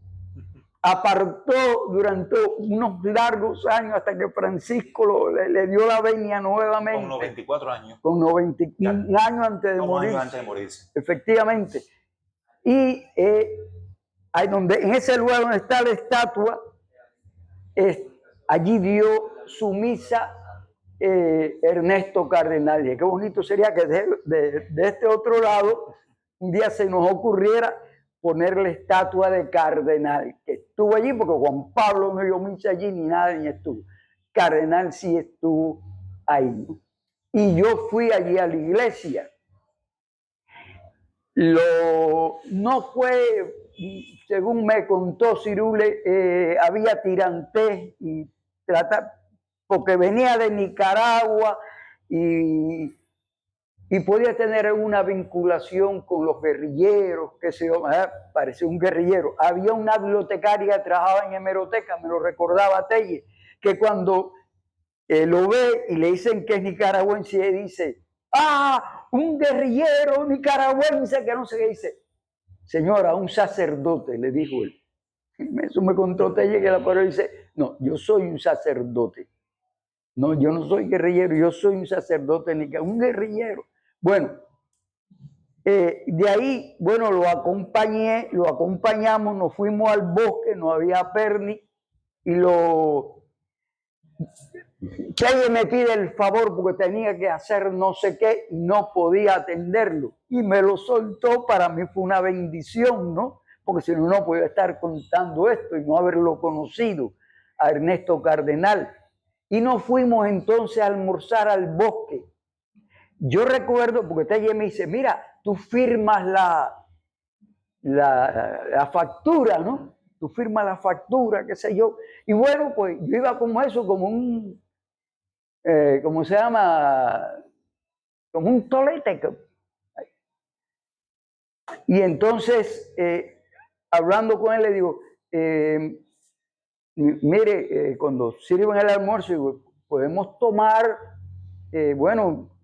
apartó durante unos largos años hasta que Francisco le dio la venia nuevamente. Con 94 años. Con 91 años antes de morirse. Efectivamente. Y en ese lugar donde está la estatua, allí dio su misa Ernesto Cardenal. Y qué bonito sería que de este otro lado un día se nos ocurriera ponerle estatua de Cardenal, que estuvo allí, porque Juan Pablo no dio misa allí ni nada, ni estuvo. Cardenal sí estuvo ahí. Y yo fui allí a la iglesia. No fue, según me contó Cirule, había tirantez y porque venía de Nicaragua y podía tener una vinculación con los guerrilleros, que parecía un guerrillero. Había una bibliotecaria que trabajaba en hemeroteca, me lo recordaba Telle, que cuando lo ve y le dicen que es nicaragüense, y dice, un guerrillero nicaragüense, que no sé qué, dice, señora, un sacerdote, le dijo él. Eso me contó Telle, que la palabra dice, no, yo soy un sacerdote. No, yo no soy guerrillero, yo soy un sacerdote nicaragüense, un guerrillero. Bueno, de ahí, bueno, lo acompañamos, nos fuimos al bosque, no había perni, y que alguien me pide el favor porque tenía que hacer no sé qué y no podía atenderlo. Y me lo soltó, para mí fue una bendición, ¿no? Porque si no podía estar contando esto y no haberlo conocido a Ernesto Cardenal. Y nos fuimos entonces a almorzar al bosque. Yo recuerdo, porque Telle me dice, mira, tú firmas la factura, ¿no? Tú firmas la factura, qué sé yo. Y bueno, pues yo iba como eso, como un, ¿cómo se llama? Como un tolete. Y entonces, hablando con él, le digo, mire, cuando sirven el almuerzo, digo, podemos tomar, bueno,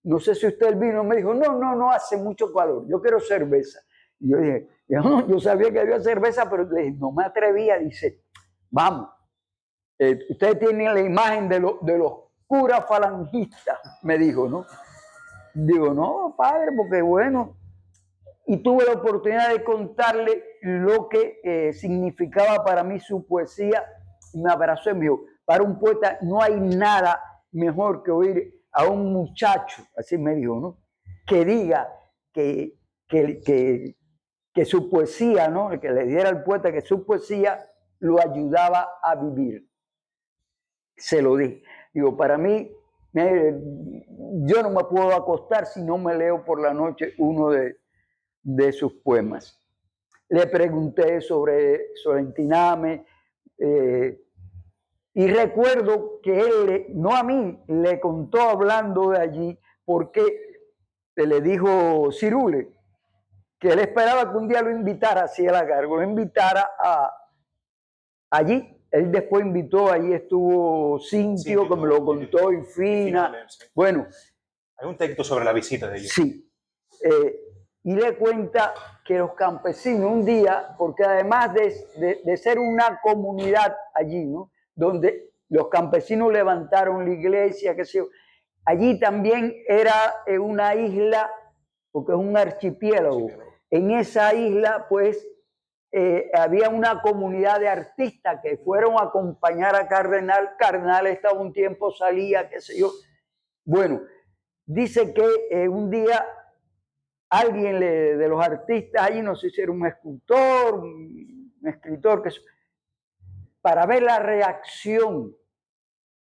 no sé si usted el vino. Me dijo, no hace mucho calor, yo quiero cerveza. Y yo dije, yo sabía que había cerveza, pero no me atrevía. Dice, vamos, ustedes tienen la imagen de los curas falangistas, me dijo, ¿no? Digo, no, padre, porque bueno. Y tuve la oportunidad de contarle lo que significaba para mí su poesía. Me abrazó y me dijo, para un poeta no hay nada mejor que oír a un muchacho, así me dijo, ¿no? Que diga que su poesía, ¿no? Que le diera al poeta que su poesía lo ayudaba a vivir. Se lo dije. Digo, para mí, yo no me puedo acostar si no me leo por la noche uno de sus poemas. Le pregunté sobre Solentiname, Y recuerdo que él, no a mí, le contó hablando de allí, porque le dijo Cirule que él esperaba que un día lo invitara así a la cargo, lo invitara allí. Él después invitó, allí estuvo Cintio, que me lo contó, y Fina. Bueno. Hay un texto sobre la visita de ellos. Sí. Y le cuenta que los campesinos un día, porque además de ser una comunidad allí, ¿no?, donde los campesinos levantaron la iglesia, qué sé yo, allí también era una isla, porque es un archipiélago. En esa isla, pues, había una comunidad de artistas que fueron a acompañar a Cardenal. Cardenal estaba un tiempo, salía, qué sé yo. Bueno, dice que un día alguien de los artistas allí, no sé si era un escultor, un escritor, para ver la reacción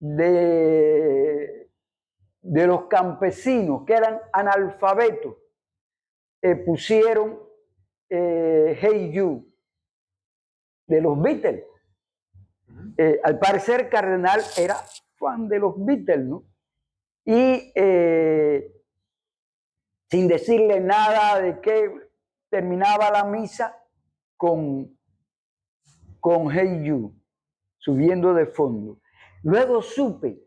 de los campesinos que eran analfabetos, pusieron Hey You de los Beatles. Al parecer Cardenal era fan de los Beatles, ¿no? Y sin decirle nada de que terminaba la misa con Hey You subiendo de fondo. Luego supe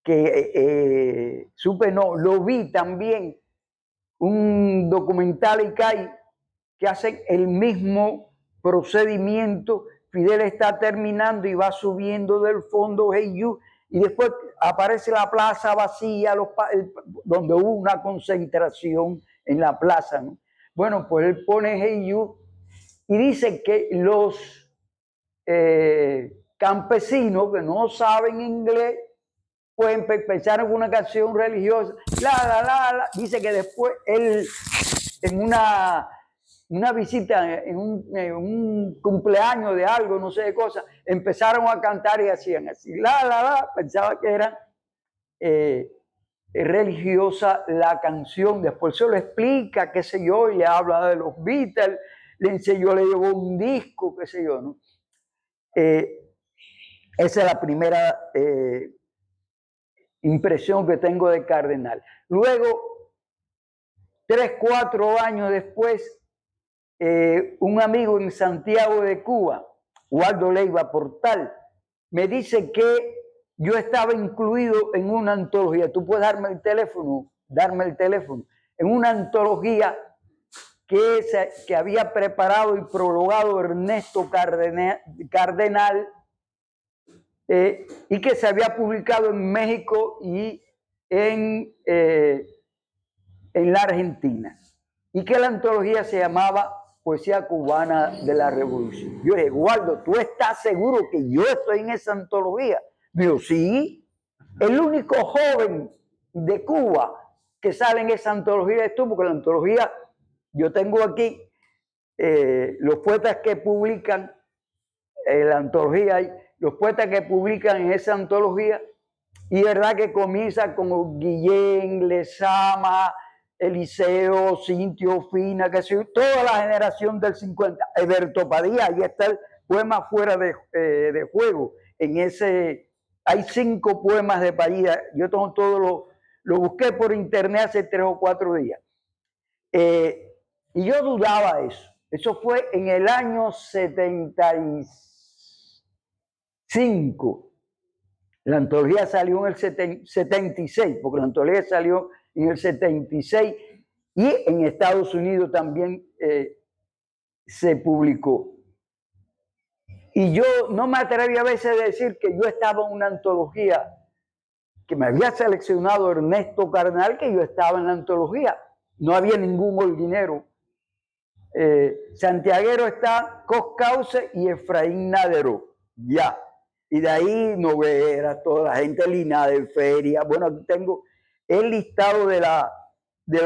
que, lo vi también, un documental que hacen el mismo procedimiento. Fidel está terminando y va subiendo del fondo Hey You, y después aparece la plaza vacía, donde hubo una concentración en la plaza, ¿no? Bueno, pues él pone Hey You y dice que los campesinos que no saben inglés, pues empezaron con una canción religiosa, dice que después él, en una visita, en un cumpleaños de algo, no sé de cosas, empezaron a cantar y hacían así, pensaba que era religiosa la canción. Después se lo explica, qué sé yo, y le habla de los Beatles, le enseñó, le llevó un disco, qué sé yo, ¿no? Esa es la primera impresión que tengo de Cardenal. Luego, 3, 4 años después, un amigo en Santiago de Cuba, Waldo Leiva Portal, me dice que yo estaba incluido en una antología. Tú puedes darme el teléfono, en una antología que había preparado y prologado Ernesto Cardenal, y que se había publicado en México y en la Argentina, y que la antología se llamaba Poesía Cubana de la Revolución. Yo le dije, Waldo, ¿tú estás seguro que yo estoy en esa antología? Digo, sí, el único joven de Cuba que sale en esa antología es tú, porque la antología, yo tengo aquí los poetas que publican la antología, los poetas que publican en esa antología, y verdad que comienza con Guillén, Lezama, Eliseo, Cintio, Fina, que sé, toda la generación del 50, Eberto Padilla, ahí está el poema Fuera de Juego. En ese hay 5 poemas de Padilla. Yo tengo todo lo busqué por internet hace 3 o 4 días. Y yo dudaba eso. Eso fue en el año 75. La antología salió en el 76, porque la antología salió en el 76, y en Estados Unidos también se publicó. Y yo no me atreví a veces a decir que yo estaba en una antología, que me había seleccionado Ernesto Cardenal, que yo estaba en la antología. No había ningún holguinero. Santiaguero está Coscauce y Efraín Naderó, ya. Y de ahí Noguera, toda la gente, Lina de Feria. Bueno, aquí tengo el listado de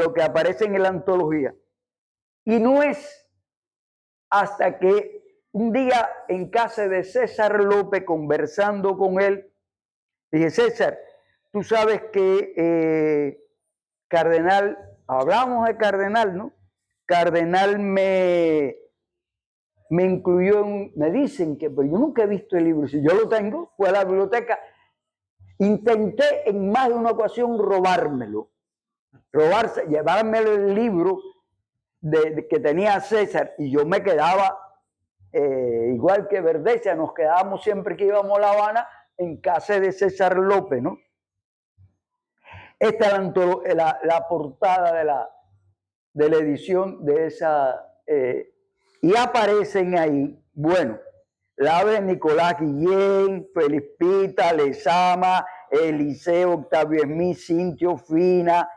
lo que aparece en la antología. Y no es hasta que un día en casa de César López, conversando con él, dije, César, tú sabes que Cardenal, hablamos de Cardenal, ¿no? Cardenal me me incluyó me dicen que, pero yo nunca he visto el libro. Si yo lo tengo, fue a la biblioteca. Intenté en más de una ocasión robármelo. Llevármelo el libro que tenía César, y yo me quedaba, igual que Verdesia, nos quedábamos siempre que íbamos a La Habana en casa de César López, ¿no? Esta es la portada de la edición de esa, y aparecen ahí, bueno, la de Nicolás Guillén, Felipita, Lezama, Eliseo, Octavio Smith, Cintio Fina,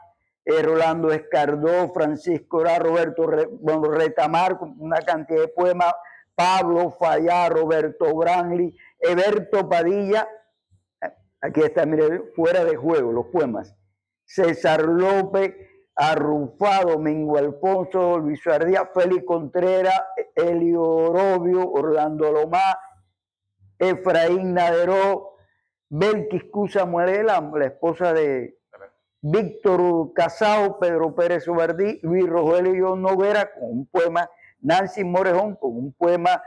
Rolando Escardó, Francisco Ra, Roberto Retamar, una cantidad de poemas, Pablo Fallá, Roberto Branly, Eberto Padilla, aquí está, mire, fuera de juego los poemas, César López, Arrufá, Domingo Alfonso, Luis Ardía, Félix Contreras, Elio Orobio, Orlando Lomá, Efraín Naderó, Belkis Cusa Muelela, la esposa de Víctor Casao, Pedro Pérez Ubardí, Luis Rogelio Noguera con un poema, Nancy Morejón con un poema,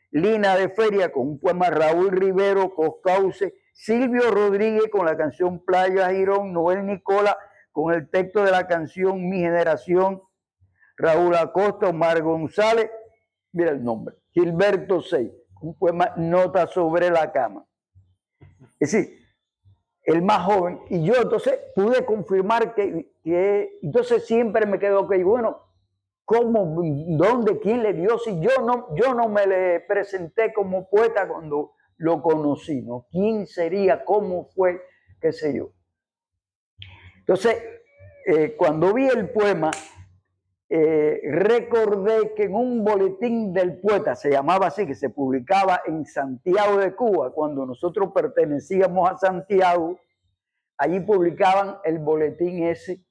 Lina de Feria con un poema, Raúl Rivero, Coscauce, Silvio Rodríguez con la canción Playa Girón, Noel Nicola con el texto de la canción Mi Generación, Raúl Acosta, Omar González, mira el nombre, Gilberto Sey, un poema, Nota sobre la cama. Es decir, el más joven, y yo entonces pude confirmar que entonces siempre me quedo que, bueno, ¿cómo, dónde, quién le dio? Si yo no me le presenté como poeta cuando lo conocí, ¿no? ¿Quién sería? ¿Cómo fue? ¿Qué sé yo? Entonces, cuando vi el poema, recordé que en un boletín del poeta, se llamaba así, que se publicaba en Santiago de Cuba, cuando nosotros pertenecíamos a Santiago, allí publicaban el boletín ese.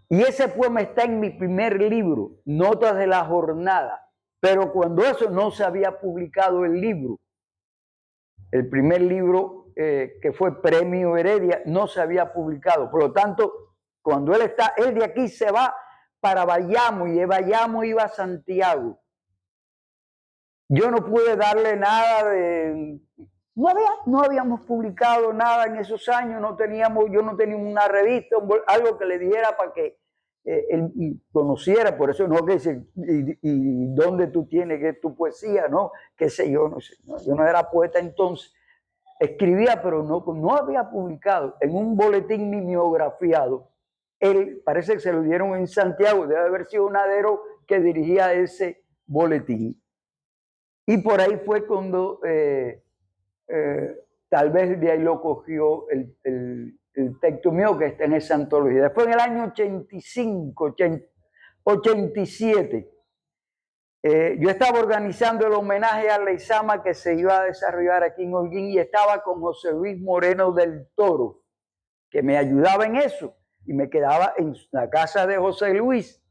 Y ese poema está en mi primer libro, Notas de la Jornada. Pero cuando eso no se había publicado el libro, el primer libro que fue Premio Heredia, no se había publicado. Por lo tanto, cuando él de aquí se va para Bayamo, y de Bayamo iba a Santiago. Yo no pude darle nada de... No habíamos publicado nada en esos años, yo no tenía una revista, algo que le diera para que él conociera. Por eso no que dice, y dónde tú tienes que tu poesía, ¿no? Qué sé yo, no sé. ¿No? Yo no era poeta entonces. Escribía, pero no había publicado en un boletín mimeografiado. Él parece que se lo dieron en Santiago, debe haber sido un Nadero que dirigía ese boletín. Y por ahí fue cuando tal vez de ahí lo cogió el texto mío que está en esa antología. Después en el año 85, 87, yo estaba organizando el homenaje a Lezama que se iba a desarrollar aquí en Holguín, y estaba con José Luis Moreno del Toro, que me ayudaba en eso, y me quedaba en la casa de José Luis.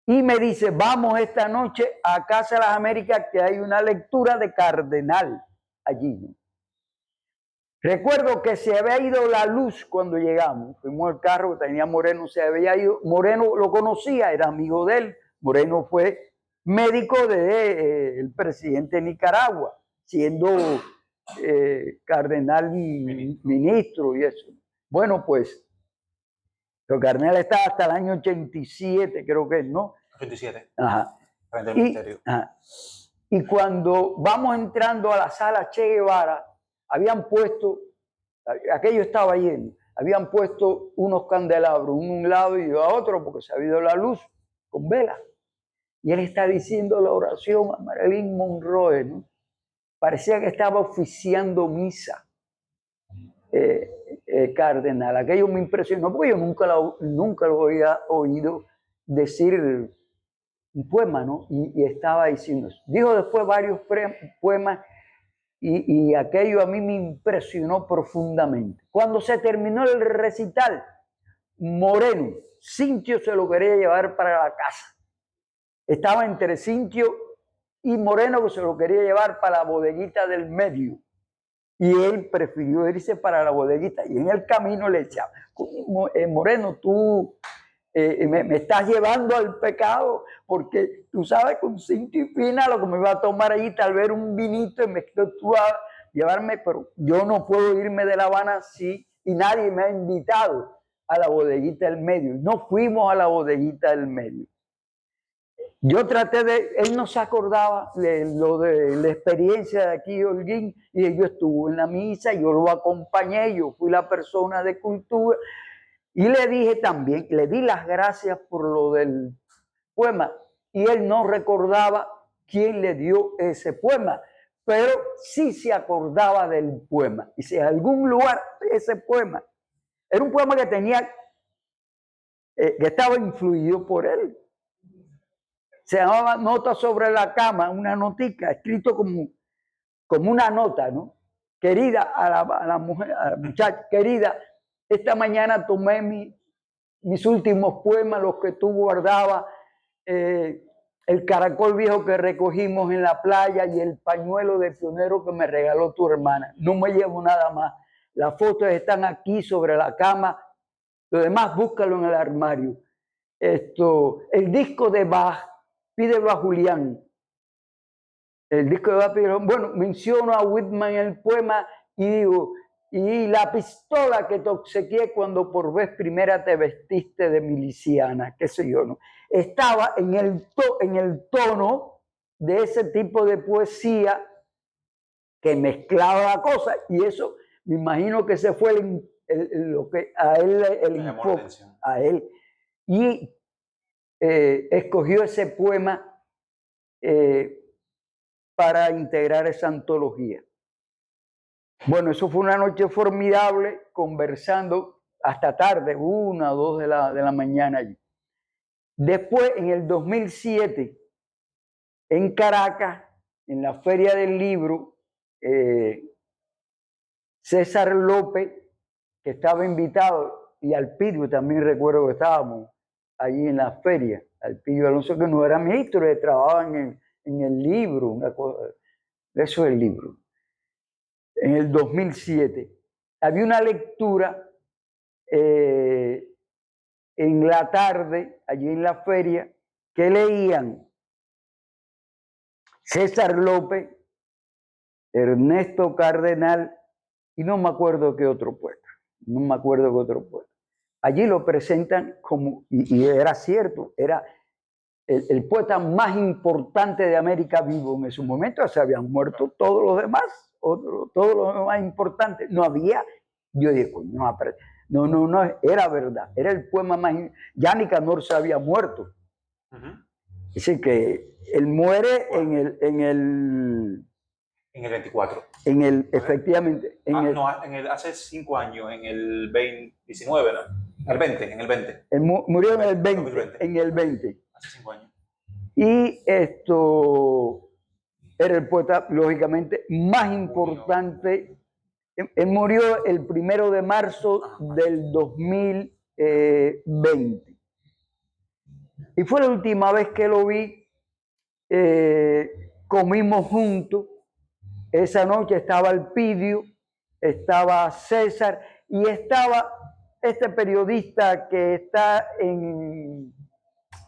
Y me dice, vamos esta noche a Casa de las Américas, que hay una lectura de Cardenal allí. Recuerdo que se había ido la luz cuando llegamos. Fuimos al carro que tenía Moreno, se había ido. Moreno lo conocía, era amigo de él. Moreno fue médico del presidente de Nicaragua, siendo cardenal ministro y eso. Bueno, pues, el cardenal estaba hasta el año 87, creo que es, ¿no? 87. Ajá. Frente al ministerio. Y cuando vamos entrando a la sala Che Guevara, habían puesto, aquello estaba lleno, habían puesto unos candelabros, uno a un lado y a otro, porque se había ido la luz con velas. Y él está diciendo la oración a Marilyn Monroe, ¿no? Parecía que estaba oficiando misa, cardenal. Aquello me impresionó, porque yo nunca lo había oído decir un poema, ¿no? Y estaba diciendo eso. Dijo después varios poemas, y aquello a mí me impresionó profundamente. Cuando se terminó el recital, Moreno, Cintio se lo quería llevar para la casa. Estaba entre Cintio y Moreno, que se lo quería llevar para la bodeguita del medio. Y él prefirió irse para la bodeguita. Y en el camino le echaba, Moreno, tú me estás llevando al pecado, porque tú sabes, con cinto y fina lo que me iba a tomar ahí, tal vez un vinito, y me quedó tú a llevarme, pero yo no puedo irme de La Habana así, y nadie me ha invitado a la bodeguita del medio. No fuimos a la bodeguita del medio. Yo traté él no se acordaba de lo de la experiencia de aquí, Holguín, y yo estuve en la misa, yo lo acompañé, yo fui la persona de cultura, y le dije también, le di las gracias por lo del poema, y él no recordaba quién le dio ese poema, pero sí se acordaba del poema. Y si en algún lugar ese poema, era un poema que tenía, que estaba influido por él. Se llamaba Nota sobre la cama, una notica, escrito como una nota, ¿no? Querida, a la mujer, a la muchacha, querida, esta mañana tomé mis últimos poemas, los que tú guardabas, el caracol viejo que recogimos en la playa y el pañuelo de pionero que me regaló tu hermana. No me llevo nada más. Las fotos están aquí sobre la cama. Lo demás, búscalo en el armario. El disco de Bach, pídelo a Julián. El disco de Bach, bueno, menciono a Whitman en el poema y digo, y la pistola que te obsequié cuando por vez primera te vestiste de miliciana, qué sé yo, ¿no? Estaba en el tono de ese tipo de poesía que mezclaba la cosa, y eso me imagino que ese fue lo que a él el enfoque, a él. Y escogió ese poema para integrar esa antología. Bueno, eso fue una noche formidable, conversando hasta tarde, 1 o 2 de la mañana allí. Después, en el 2007, en Caracas, en la Feria del Libro, César López, que estaba invitado, y Alpidio también recuerdo que estábamos allí en la feria. Alpidio Alonso, que no era ministro, le trabajaba en el libro, una cosa, eso es el libro. En el 2007 había una lectura en la tarde, allí en la feria, que leían César López, Ernesto Cardenal, y no me acuerdo qué otro poeta. Allí lo presentan como, y era cierto, era el poeta más importante de América vivo en ese momento. Se habían muerto todos los demás, todos los más importantes. No había, yo dije, no, era verdad, era el poema más, ya Nicanor se había muerto. Dice que él muere en el 24. Efectivamente. Hace 5 años, en el 2019, ¿no? En el 20. Él murió en el 20. En el 20. Hace 5 años. Y esto era el poeta, lógicamente, más importante. Él murió el 1 de marzo del 2020. Y fue la última vez que lo vi. Comimos juntos. Esa noche estaba Alpidio, estaba César y estaba este periodista que está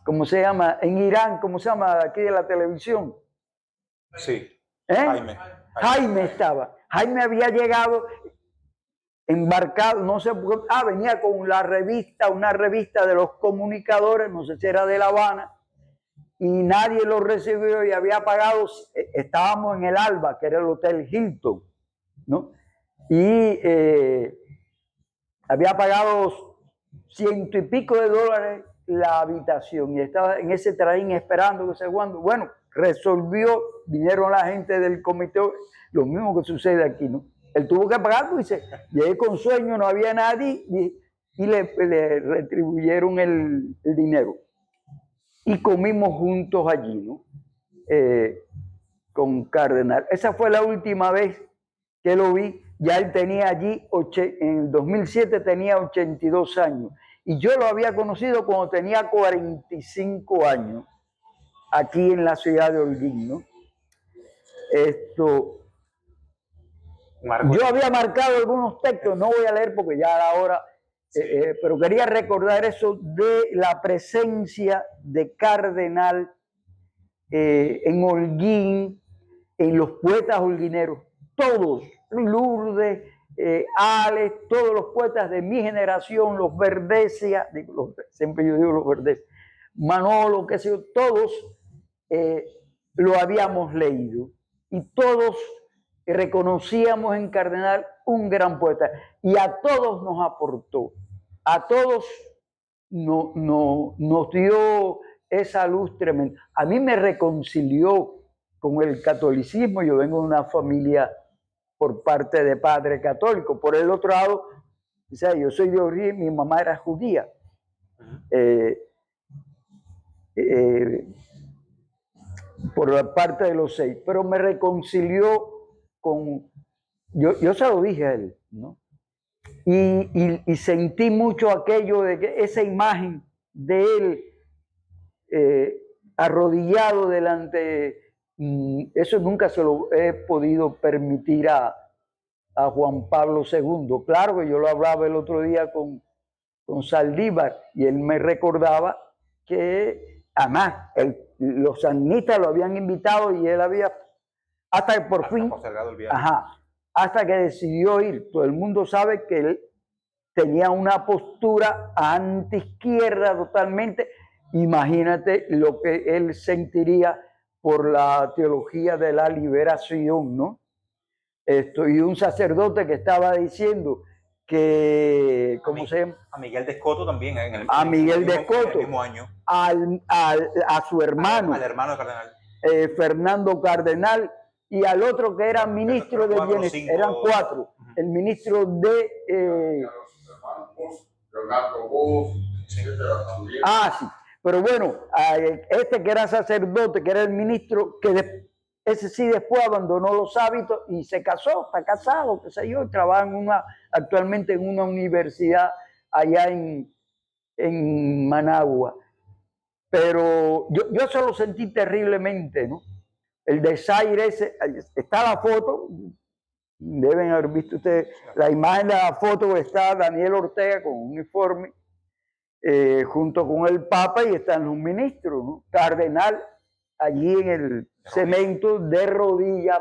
¿cómo se llama? En Irán, ¿cómo se llama? Aquí de la televisión. Sí. Jaime estaba. Jaime había llegado embarcado, no sé por qué, venía con una revista de los comunicadores, no sé si era de La Habana, y nadie lo recibió y había pagado, estábamos en el Alba, que era el Hotel Hilton, ¿no? Y había pagado $100 y pico la habitación y estaba en ese trajín esperando que se cuando. Bueno, resolvió, vinieron la gente del comité, lo mismo que sucede aquí, ¿no? Él tuvo que pagar, dice, llegué con sueño, no había nadie y le retribuyeron el dinero. Y comimos juntos allí, ¿no? Con Cardenal. Esa fue la última vez que lo vi. Ya él tenía allí, en el 2007 tenía 82 años. Y yo lo había conocido cuando tenía 45 años, aquí en la ciudad de Holguín, ¿no? Yo había marcado algunos textos, no voy a leer porque ya a la hora pero quería recordar eso de la presencia de Cardenal en Holguín, en los poetas holguineros, todos, Lourdes, Alex, todos los poetas de mi generación, los Verdesia, siempre yo digo los Verdesia, Manolo, qué sé yo, todos lo habíamos leído y todos reconocíamos en Cardenal un gran poeta y a todos nos aportó, a todos nos dio esa luz tremenda. A mí me reconcilió con el catolicismo. Yo vengo de una familia por parte de padre católico. Por el otro lado, o sea, yo soy de origen, mi mamá era judía. Por la parte de los 6, pero me reconcilió con... Yo se lo dije a él, ¿no? Y sentí mucho aquello de que esa imagen de él arrodillado delante, eso nunca se lo he podido permitir a Juan Pablo II. Claro que yo lo hablaba el otro día con Saldívar y él me recordaba que además los sandinistas lo habían invitado y él había, hasta que por fin, hasta que decidió ir. Todo el mundo sabe que él tenía una postura anti-izquierda totalmente. Imagínate lo que él sentiría por la teología de la liberación, ¿no? Y un sacerdote que estaba diciendo que, ¿cómo se llama? A Miguel de Escoto también, a Miguel de Escoto, en el mismo año. A su hermano. Al hermano de Cardenal. Fernando Cardenal, y al otro que era ministro de Bienestar. Eran 4. El ministro de... sí. Pero bueno, este que era sacerdote, que era el ministro, ese sí después abandonó los hábitos y se casó, está casado, qué sé yo, trabaja actualmente en una universidad allá en Managua. Pero yo se lo sentí terriblemente, ¿no? El desaire ese, está la foto, deben haber visto ustedes la imagen de la foto, está Daniel Ortega con un uniforme, junto con el Papa, y están los ministros, ¿no? Cardenal allí en el cemento de rodillas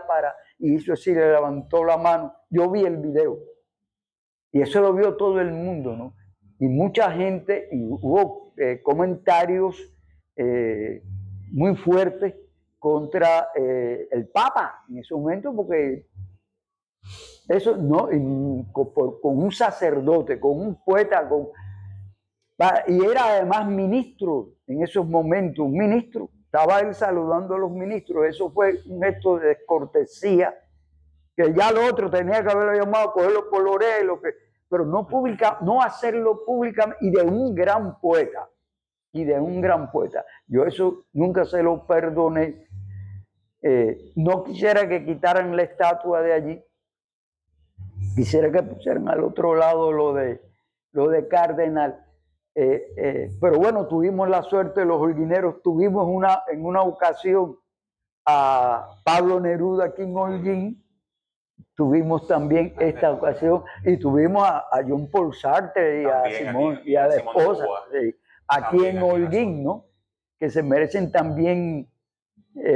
y hizo así, le levantó la mano. Yo vi el video y eso lo vio todo el mundo, ¿no? Y mucha gente, y hubo comentarios muy fuertes contra el Papa en ese momento, porque eso no, con un sacerdote, con un poeta, y era además ministro en esos momentos, un ministro, estaba él saludando a los ministros. Eso fue un gesto de descortesía, que ya lo otro tenía que haberlo llamado, cogerlo por la oreja, pero no hacerlo públicamente, y de un gran poeta, Yo eso nunca se lo perdoné. No quisiera que quitaran la estatua de allí, quisiera que pusieran al otro lado lo de Cardenal. Pero bueno, tuvimos la suerte, los holguineros, tuvimos en una ocasión a Pablo Neruda aquí en Holguín, tuvimos también esta ocasión, y tuvimos a John Paul Sartre y a Simón y a la esposa, aquí en Holguín, ¿no? Que se merecen también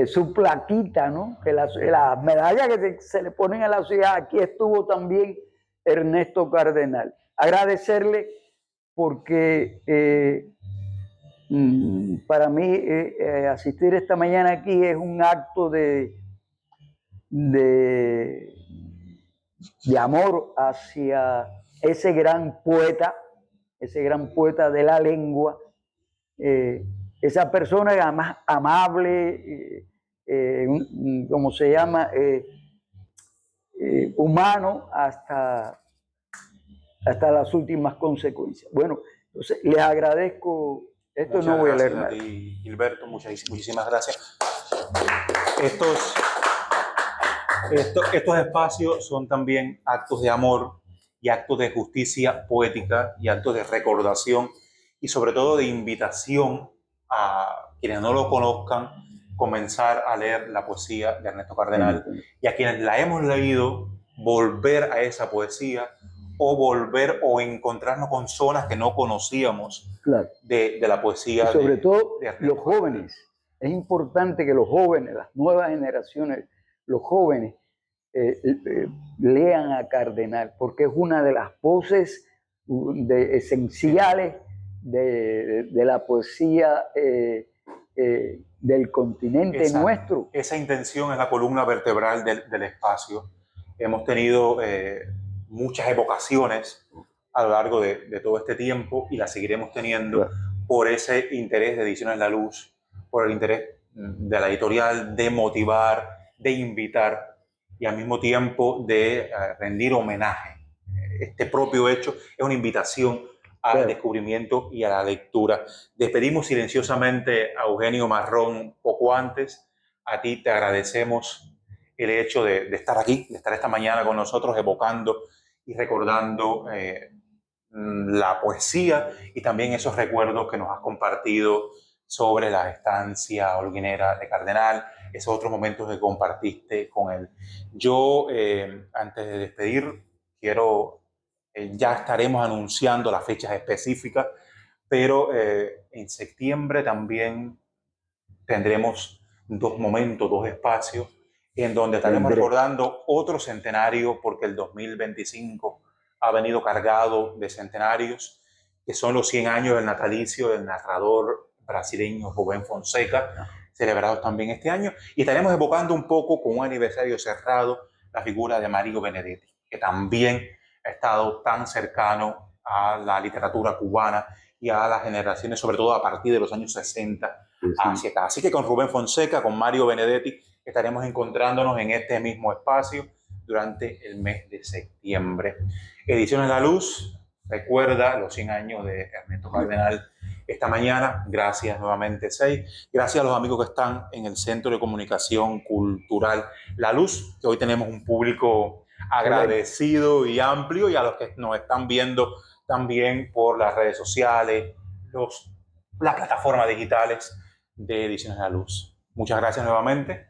su plaquita, ¿no? Que la medalla que se le ponen a la ciudad. Aquí estuvo también Ernesto Cardenal. Agradecerle porque para mí asistir esta mañana aquí es un acto de amor hacia ese gran poeta de la lengua, esa persona además amable, ¿cómo se llama? Humano hasta las últimas consecuencias. Bueno, entonces les agradezco. Esto no voy a leer nada. Gracias a ti, Gilberto, muchísimas gracias. Estos espacios son también actos de amor y actos de justicia poética y actos de recordación y sobre todo de invitación a quienes no lo conozcan, comenzar a leer la poesía de Ernesto Cardenal, y a quienes la hemos leído, volver a esa poesía o volver o encontrarnos con zonas que no conocíamos Claro. de la poesía. Y sobre todo de Ernesto los jóvenes. Es importante que los jóvenes, las nuevas generaciones, los jóvenes lean a Cardenal, porque es una de las voces esenciales de la poesía del continente nuestro. Esa intención es la columna vertebral del espacio. Hemos tenido muchas evocaciones a lo largo de todo este tiempo y las seguiremos teniendo, claro, por ese interés de Ediciones La Luz, por el interés de la editorial de motivar, de invitar y al mismo tiempo de rendir homenaje. Este propio hecho es una invitación al, claro, descubrimiento y a la lectura. Despedimos silenciosamente a Eugenio Marrón poco antes. A ti te agradecemos el hecho de estar aquí, de estar esta mañana con nosotros evocando y recordando la poesía y también esos recuerdos que nos has compartido sobre la estancia holguinera de Cardenal, esos otros momentos que compartiste con él. Yo, antes de despedir, ya estaremos anunciando las fechas específicas, pero en septiembre también tendremos dos momentos, dos espacios en donde estaremos recordando otro centenario, porque el 2025 ha venido cargado de centenarios, que son los 100 años del natalicio del narrador brasileño Rubén Fonseca, celebrados también este año, y estaremos evocando un poco con un aniversario cerrado la figura de Mario Benedetti, que también ha estado tan cercano a la literatura cubana y a las generaciones, sobre todo a partir de los años 60 hacia acá. Así que con Rubén Fonseca, con Mario Benedetti, estaremos encontrándonos en este mismo espacio durante el mes de septiembre. Ediciones La Luz recuerda los 100 años de Ernesto Cardenal esta mañana. Gracias nuevamente, Sei. Gracias a los amigos que están en el Centro de Comunicación Cultural La Luz, que hoy tenemos un público agradecido y amplio, y a los que nos están viendo también por las redes sociales, las plataformas digitales de Ediciones La Luz. Muchas gracias nuevamente.